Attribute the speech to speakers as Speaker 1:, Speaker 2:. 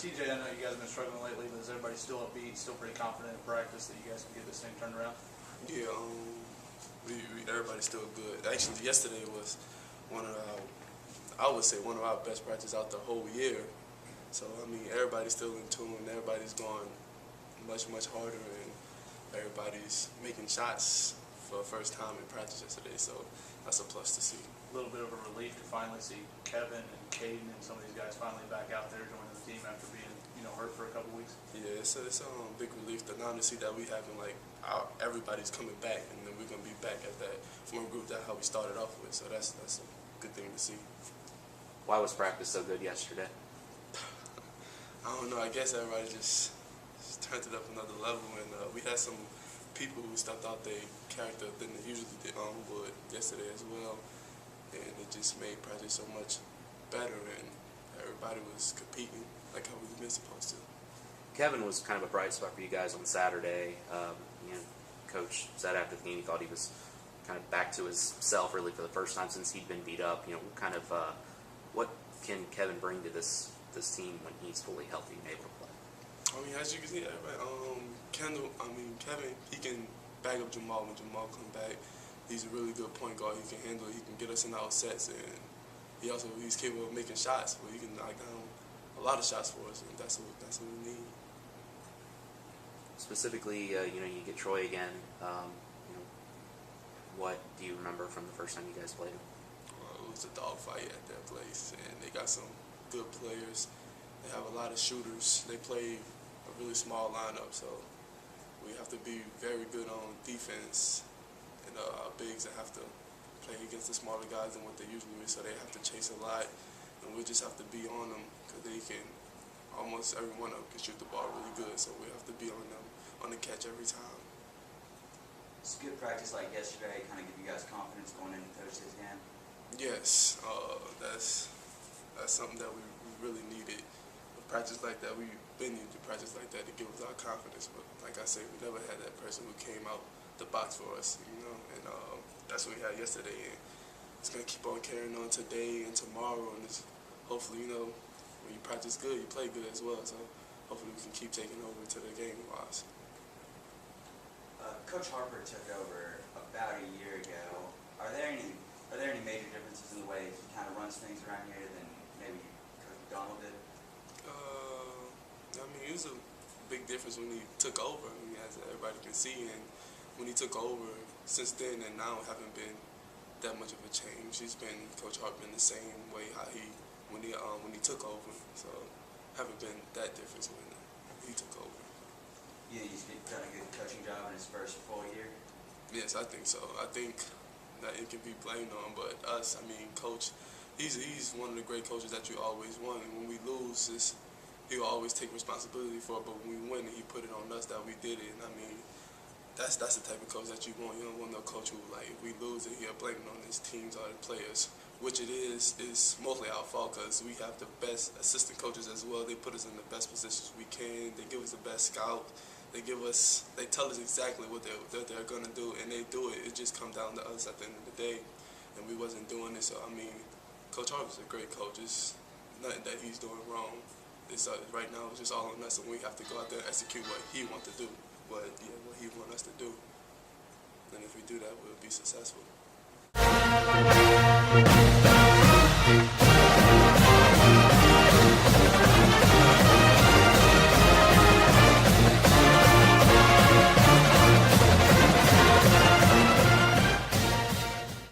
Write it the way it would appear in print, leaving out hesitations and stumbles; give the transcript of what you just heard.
Speaker 1: TJ, I know you guys have been struggling lately, but is everybody still upbeat, still pretty confident in practice that you guys can get this thing turned around?
Speaker 2: Yeah, everybody's still good. Actually, yesterday was I would say one of our best practices out the whole year. So, I mean, everybody's still in tune. Everybody's going much, much harder, and everybody's making shots for the first time in practice yesterday. So, that's a plus to see.
Speaker 1: A little bit of a relief to finally see Kevin and Caden and some of these guys finally back out there joining the team after being, hurt for a couple weeks.
Speaker 2: Yeah, it's a big relief to now to see that we having everybody's coming back, and then we're gonna be back at that form group that how we started off with. So that's a good thing to see.
Speaker 3: Why was practice so good yesterday?
Speaker 2: I don't know. I guess everybody just turned it up another level, and we had some people who stepped out their character than they usually would yesterday as well, and it just made practice so much better, and everybody was competing like how we've been supposed to.
Speaker 3: Kevin was kind of a bright spot for you guys on Saturday. Coach said after the game he thought he was kind of back to his self really for the first time since he'd been beat up. What can Kevin bring to this team when he's fully healthy and able to play?
Speaker 2: I mean, as you can see, Kevin, he can back up Jamal when Jamal comes back. He's a really good point guard. He can handle it. He can get us in our sets, and he's capable of making shots. But he can knock down a lot of shots for us, and that's what we need.
Speaker 3: Specifically, you get Troy again. What do you remember from the first time you guys played him?
Speaker 2: It was a dogfight at their place, and they got some good players. They have a lot of shooters. They play a really small lineup, so we have to be very good on defense, and our bigs that have to play against the smaller guys than what they usually do, so they have to chase a lot, and we just have to be on them because they can, almost every one of them can shoot the ball really good, so we have to be on them on the catch every time.
Speaker 4: It's good practice like yesterday, kind of give you guys confidence going into Thursday's game.
Speaker 2: Yes, that's something that we really needed. A practice like that, we've been needing to practice like that to give us our confidence. But like I said, we never had that person who came out the box for us, and that's what we had yesterday. And it's gonna keep on carrying on today and tomorrow, and it's hopefully, when you practice good, you play good as well. So hopefully we can keep taking over to the game-wise.
Speaker 4: Coach Harper took over about a year ago. Are there any major differences in the way he kind of runs things around here than maybe Coach McDonald did?
Speaker 2: It was a big difference when he took over. As everybody can see, and when he took over, since then and now haven't been that much of a change. Coach Harper been the same way when he took over. So haven't been that difference when he took over.
Speaker 4: Yeah, he's done a good coaching job in his first full year.
Speaker 2: Yes, I think so. I think that it can be blamed on, but us, Coach, he's one of the great coaches that you always want. And when we lose, he'll always take responsibility for it, but when we win, he put it on us that we did it. And that's the type of coach that you want. You don't want no coach who, if we lose it, he'll blame it on his teams or the players, which it is mostly our fault because we have the best assistant coaches as well. They put us in the best positions we can. They give us the best scout. They tell us exactly what they're gonna do, and they do it. It just comes down to us at the end of the day, and we wasn't doing it. So Coach Harper's a great coach. It's nothing that he's doing wrong. Right now it's just all on us, and we have to go out there and execute what he wants to do, what he wants us to do. And if we do that, we'll be successful.